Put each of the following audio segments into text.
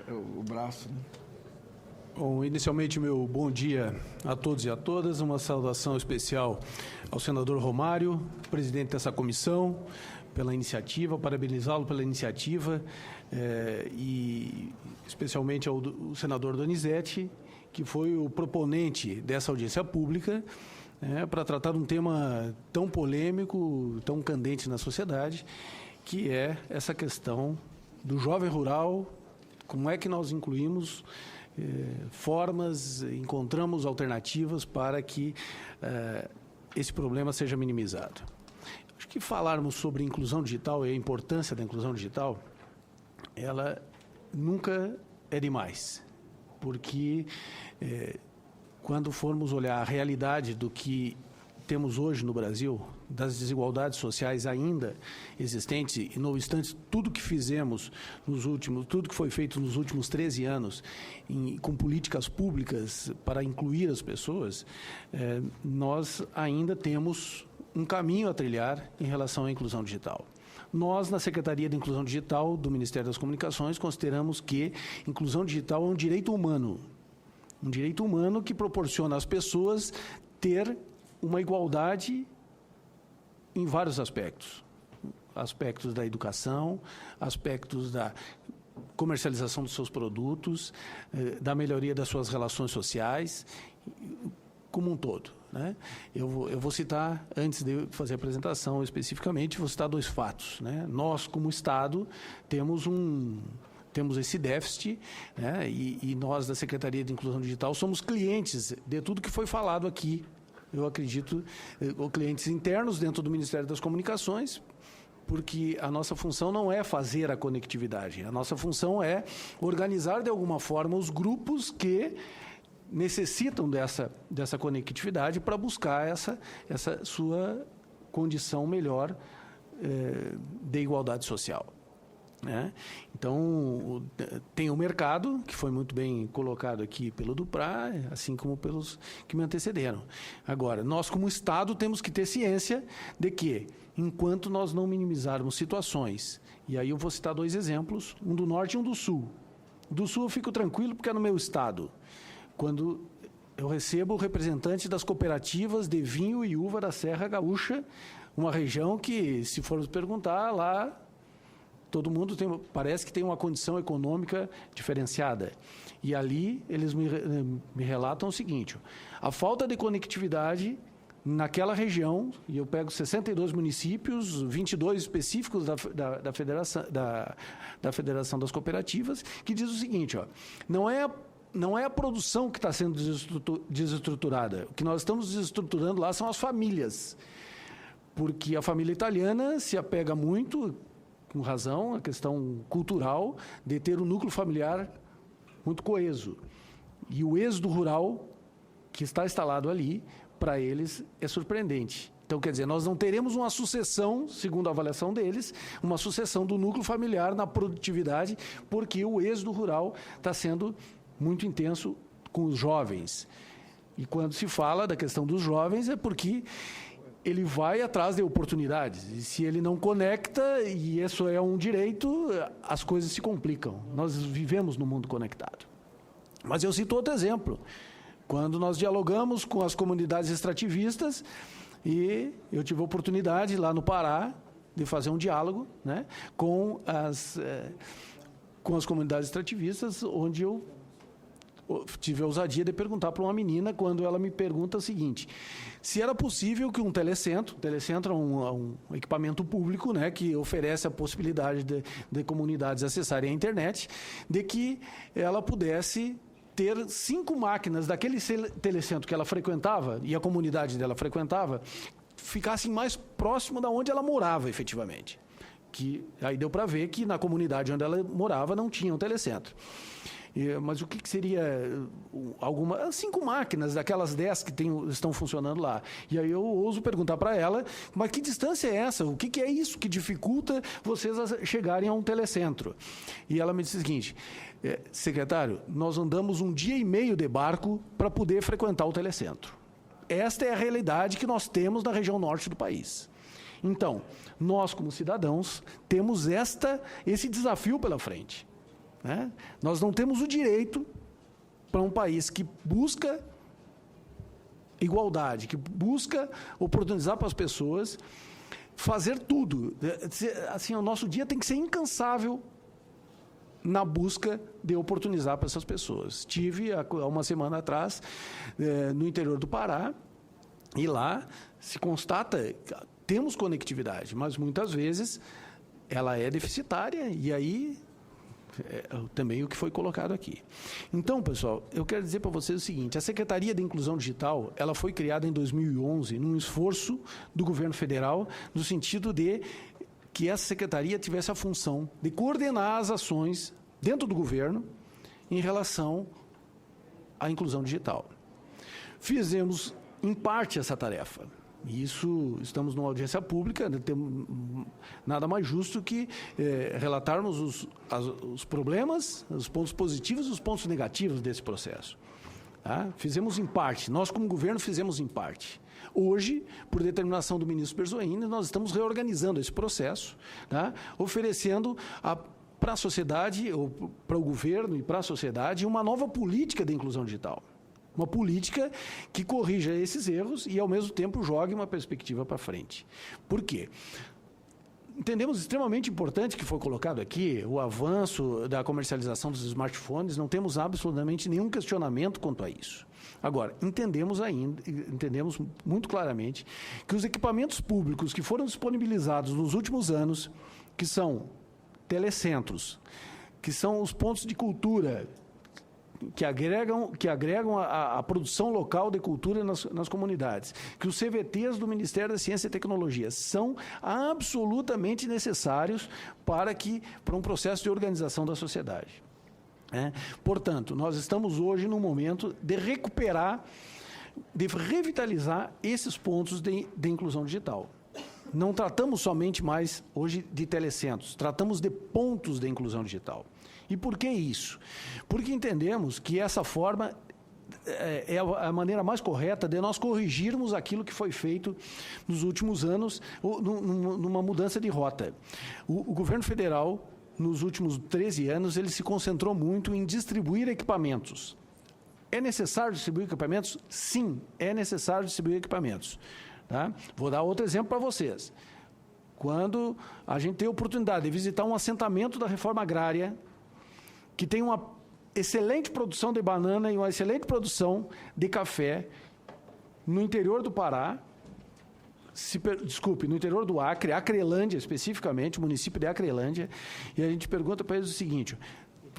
o braço, né? Bom, inicialmente, meu bom dia a todos e a todas. Uma saudação especial ao senador Romário, presidente dessa comissão, pela iniciativa, parabenizá-lo pela iniciativa, e especialmente ao senador Donizete, que foi o proponente dessa audiência pública, para tratar um tema tão polêmico, tão candente na sociedade, que é essa questão do jovem rural. Como é que nós incluímos formas, encontramos alternativas para que esse problema seja minimizado. Acho que falarmos sobre inclusão digital e a importância da inclusão digital, ela nunca é demais, porque quando formos olhar a realidade do que temos hoje no Brasil, das desigualdades sociais ainda existentes, e não obstante tudo que fizemos tudo que foi feito nos últimos 13 anos com políticas públicas para incluir as pessoas, nós ainda temos um caminho a trilhar em relação à inclusão digital. Nós, na Secretaria de Inclusão Digital do Ministério das Comunicações, consideramos que inclusão digital é um direito humano que proporciona às pessoas ter uma igualdade em vários aspectos. Aspectos da educação, aspectos da comercialização dos seus produtos, da melhoria das suas relações sociais, como um todo, né? Eu vou citar, antes de fazer a apresentação especificamente, vou citar 2 fatos, né? Nós, como Estado, temos esse déficit, né? E nós, da Secretaria de Inclusão Digital, somos clientes de tudo que foi falado aqui. Eu acredito, clientes internos dentro do Ministério das Comunicações, porque a nossa função não é fazer a conectividade, a nossa função é organizar de alguma forma os grupos que necessitam dessa conectividade para buscar essa sua condição melhor de igualdade social. Então, tem o mercado, que foi muito bem colocado aqui pelo Duprá, assim como pelos que me antecederam. Agora, nós como Estado temos que ter ciência de que, enquanto nós não minimizarmos situações, e aí eu vou citar 2 exemplos, um do Norte e um do Sul. Do Sul eu fico tranquilo porque é no meu Estado. Quando eu recebo representantes das cooperativas de vinho e uva da Serra Gaúcha, uma região que, se formos perguntar, lá todo mundo parece que tem uma condição econômica diferenciada. E ali eles me relatam o seguinte: a falta de conectividade naquela região, e eu pego 62 municípios, 22 específicos da Federação das Cooperativas, que diz o seguinte: não é a produção que está sendo desestruturada. O que nós estamos desestruturando lá são as famílias. Porque a família italiana se apega muito, com razão, a questão cultural de ter um núcleo familiar muito coeso. E o êxodo rural que está instalado ali, para eles, é surpreendente. Então, quer dizer, nós não teremos uma sucessão, segundo a avaliação deles, uma sucessão do núcleo familiar na produtividade, porque o êxodo rural está sendo muito intenso com os jovens. E quando se fala da questão dos jovens, é porque ele vai atrás de oportunidades. E se ele não conecta, e isso é um direito, as coisas se complicam. Nós vivemos num mundo conectado. Mas eu cito outro exemplo. Quando nós dialogamos com as comunidades extrativistas, e eu tive a oportunidade, lá no Pará, de fazer um diálogo, né, com as comunidades extrativistas, onde eu tive a ousadia de perguntar para uma menina, quando ela me pergunta o seguinte: se era possível que um telecentro é um equipamento público, né, que oferece a possibilidade de comunidades acessarem a internet, de que ela pudesse ter 5 máquinas daquele telecentro que ela frequentava, e a comunidade dela frequentava, ficassem mais próximo da onde ela morava efetivamente. Que aí deu para ver que na comunidade onde ela morava não tinha um telecentro. Mas o que seria 5 máquinas daquelas 10 que estão funcionando lá? E aí eu ouso perguntar para ela: mas que distância é essa? O que é isso que dificulta vocês a chegarem a um telecentro? E ela me disse o seguinte: secretário, nós andamos 1 dia e meio de barco para poder frequentar o telecentro. Esta é a realidade que nós temos na região norte do país. Então, nós como cidadãos temos esse desafio pela frente. né? Nós não temos o direito, para um país que busca igualdade, que busca oportunizar para as pessoas, fazer tudo. Assim, o nosso dia tem que ser incansável na busca de oportunizar para essas pessoas. Tive, há uma semana atrás, no interior do Pará, e lá se constata, temos conectividade, mas muitas vezes ela é deficitária, e aí também o que foi colocado aqui. Então, pessoal, eu quero dizer para vocês o seguinte: a Secretaria de Inclusão Digital, ela foi criada em 2011 num esforço do governo federal, no sentido de que essa secretaria tivesse a função de coordenar as ações dentro do governo em relação à inclusão digital. Fizemos, em parte, essa tarefa. Isso, estamos numa audiência pública, nada mais justo que relatarmos os problemas, os pontos positivos e os pontos negativos desse processo. Tá? Fizemos em parte, nós como governo fizemos em parte. Hoje, por determinação do ministro Berzoini, nós estamos reorganizando esse processo, tá? Oferecendo para a sociedade, ou para o governo e para a sociedade, uma nova política de inclusão digital. Uma política que corrija esses erros e, ao mesmo tempo, jogue uma perspectiva para frente. Por quê? Entendemos extremamente importante que foi colocado aqui o avanço da comercialização dos smartphones, não temos absolutamente nenhum questionamento quanto a isso. Agora, entendemos muito claramente que os equipamentos públicos que foram disponibilizados nos últimos anos, que são telecentros, que são os pontos de cultura, que agregam a produção local de cultura nas comunidades, que os CVTs do Ministério da Ciência e Tecnologia são absolutamente necessários para um processo de organização da sociedade. Portanto, nós estamos hoje num momento de recuperar, de revitalizar esses pontos de inclusão digital. Não tratamos somente mais hoje de telecentros, tratamos de pontos de inclusão digital. E por que isso? Porque entendemos que essa forma é a maneira mais correta de nós corrigirmos aquilo que foi feito nos últimos anos, numa mudança de rota. O governo federal, nos últimos 13 anos, ele se concentrou muito em distribuir equipamentos. É necessário distribuir equipamentos? Sim, é necessário distribuir equipamentos. Tá? Vou dar outro exemplo para vocês. Quando a gente tem a oportunidade de visitar um assentamento da reforma agrária, que tem uma excelente produção de banana e uma excelente produção de café no interior do Pará, no interior do Acre, Acrelândia especificamente, o município de Acrelândia, e a gente pergunta para eles o seguinte: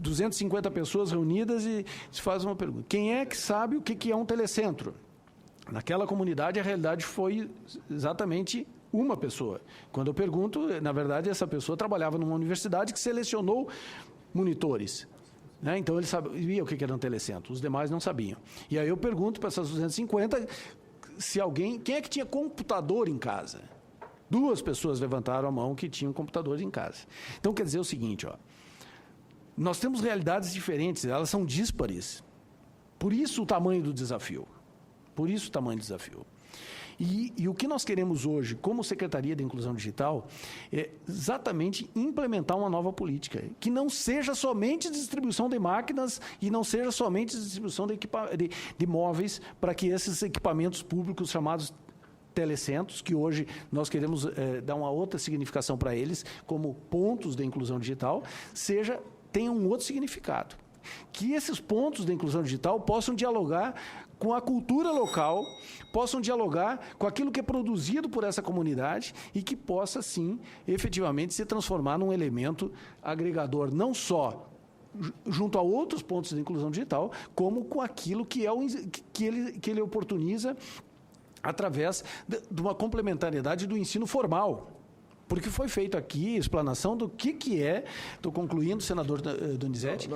250 pessoas reunidas e se faz uma pergunta: quem é que sabe o que é um telecentro? Naquela comunidade, a realidade foi exatamente uma pessoa. Quando eu pergunto, na verdade, essa pessoa trabalhava numa universidade que selecionou monitores. Então, ele sabia o que era um telecentro, os demais não sabiam. E aí eu pergunto para essas 250 quem é que tinha computador em casa. 2 pessoas levantaram a mão que tinham computadores em casa. Então, quer dizer o seguinte, nós temos realidades diferentes, elas são díspares. Por isso o tamanho do desafio. E o que nós queremos hoje, como Secretaria de Inclusão Digital, é exatamente implementar uma nova política, que não seja somente distribuição de máquinas e não seja somente distribuição de móveis para que esses equipamentos públicos chamados telecentros, que hoje nós queremos dar uma outra significação para eles, como pontos de inclusão digital, tenham um outro significado. Que esses pontos de inclusão digital possam dialogar com a cultura local, possam dialogar com aquilo que é produzido por essa comunidade e que possa, sim, efetivamente se transformar num elemento agregador, não só junto a outros pontos de inclusão digital, como com aquilo que ele oportuniza através de uma complementariedade do ensino formal. Porque foi feito aqui a explanação do que é... Estou concluindo, senador Donizete.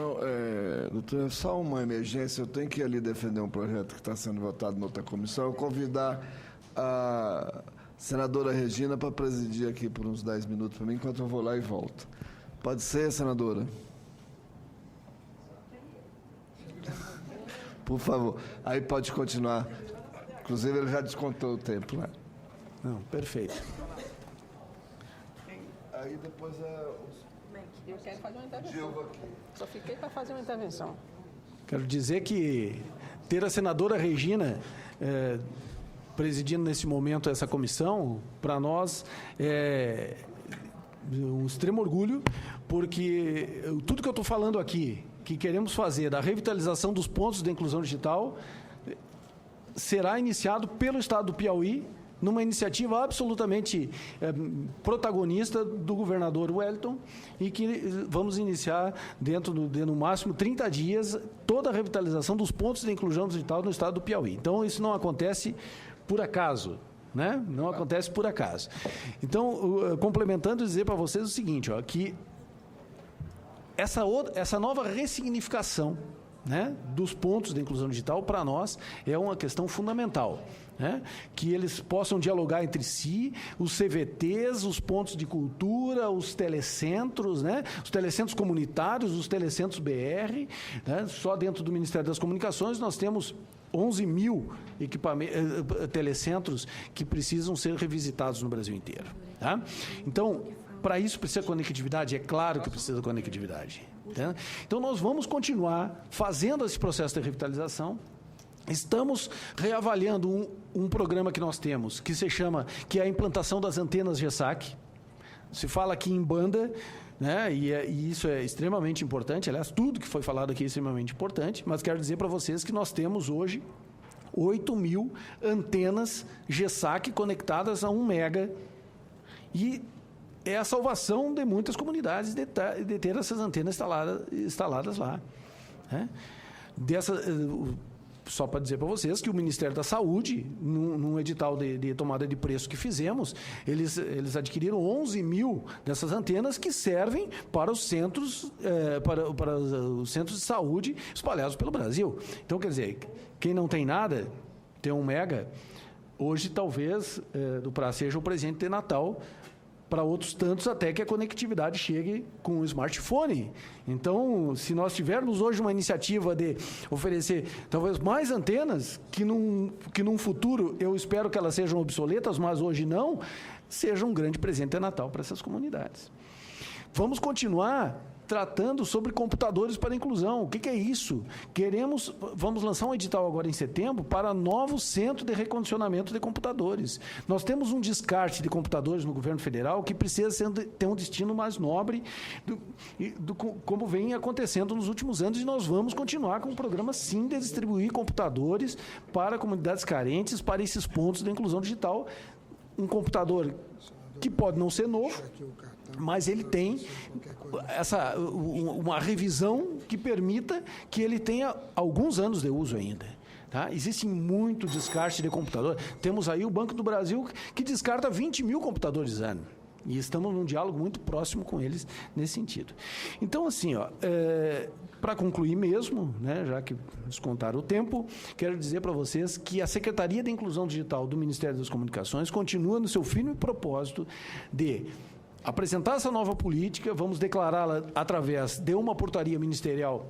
Doutor, é só uma emergência. Eu tenho que ir ali defender um projeto que está sendo votado em outra comissão. Eu convidar a senadora Regina para presidir aqui por uns 10 minutos para mim, enquanto eu vou lá e volto. Pode ser, senadora? Por favor. Aí pode continuar. Inclusive, ele já descontou o tempo, né? Não, perfeito. Aí depois Eu quero fazer uma intervenção. Só fiquei para fazer uma intervenção. Quero dizer que ter a senadora Regina presidindo nesse momento essa comissão, para nós é um extremo orgulho, porque tudo que eu estou falando aqui, que queremos fazer da revitalização dos pontos de inclusão digital, será iniciado pelo Estado do Piauí, numa iniciativa absolutamente protagonista do governador Wellington, e que vamos iniciar dentro de, no máximo, 30 dias, toda a revitalização dos pontos de inclusão digital no Estado do Piauí. Então, isso não acontece por acaso, né? Não acontece por acaso. Então, complementando, dizer para vocês o seguinte, ó, que essa nova ressignificação, né, dos pontos de inclusão digital, para nós, é uma questão fundamental. Né? Que eles possam dialogar entre si, os CVTs, os pontos de cultura, os telecentros, né? Os telecentros comunitários, os telecentros BR. Né? Só dentro do Ministério das Comunicações nós temos 11 mil telecentros que precisam ser revisitados no Brasil inteiro. Tá? Então, para isso precisa conectividade? É claro que precisa conectividade. Tá? Então, nós vamos continuar fazendo esse processo de revitalização. Estamos reavaliando um programa que nós temos, que é a implantação das antenas GESAC. Se fala aqui em banda, né, e isso é extremamente importante. Aliás, tudo que foi falado aqui é extremamente importante, mas quero dizer para vocês que nós temos hoje 8 mil antenas GESAC conectadas a 1 mega, e é a salvação de muitas comunidades de ter essas antenas instaladas lá. Né? Só para dizer para vocês que o Ministério da Saúde, num edital de tomada de preço que fizemos, eles adquiriram 11 mil dessas antenas que servem para os centros, para os centros de saúde espalhados pelo Brasil. Então, quer dizer, quem não tem nada, tem 1 mega, hoje talvez do Prá seja o presente de Natal, para outros tantos, até que a conectividade chegue com o smartphone. Então, se nós tivermos hoje uma iniciativa de oferecer talvez mais antenas, que num futuro eu espero que elas sejam obsoletas, mas hoje não, seja um grande presente de Natal para essas comunidades. Vamos continuar tratando sobre computadores para inclusão. O que é isso? Vamos lançar um edital agora em setembro para novo centro de recondicionamento de computadores. Nós temos um descarte de computadores no governo federal que precisa ter um destino mais nobre, como vem acontecendo nos últimos anos, e nós vamos continuar com um programa, sim, de distribuir computadores para comunidades carentes, para esses pontos de inclusão digital. Um computador que pode não ser novo, mas ele tem uma revisão que permita que ele tenha alguns anos de uso ainda. Tá? Existe muito descarte de computador. Temos aí o Banco do Brasil que descarta 20 mil computadores ano. E estamos num diálogo muito próximo com eles nesse sentido. Então, assim, para concluir mesmo, né, já que descontaram o tempo, quero dizer para vocês que a Secretaria de Inclusão Digital do Ministério das Comunicações continua no seu firme propósito de apresentar essa nova política. Vamos declará-la através de uma portaria ministerial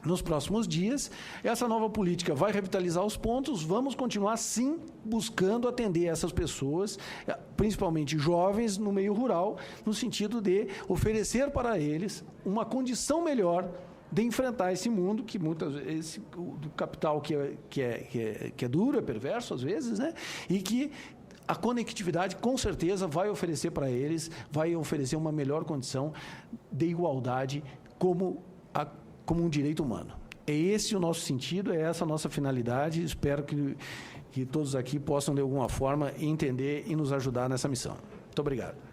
nos próximos dias. Essa nova política vai revitalizar os pontos. Vamos continuar, sim, buscando atender essas pessoas, principalmente jovens no meio rural, no sentido de oferecer para eles uma condição melhor de enfrentar esse mundo que muitas vezes, do capital que é duro, é perverso às vezes, né? E que a conectividade, com certeza, vai oferecer para eles, vai oferecer uma melhor condição de igualdade como um direito humano. É esse o nosso sentido, é essa a nossa finalidade. Espero que todos aqui possam, de alguma forma, entender e nos ajudar nessa missão. Muito obrigado.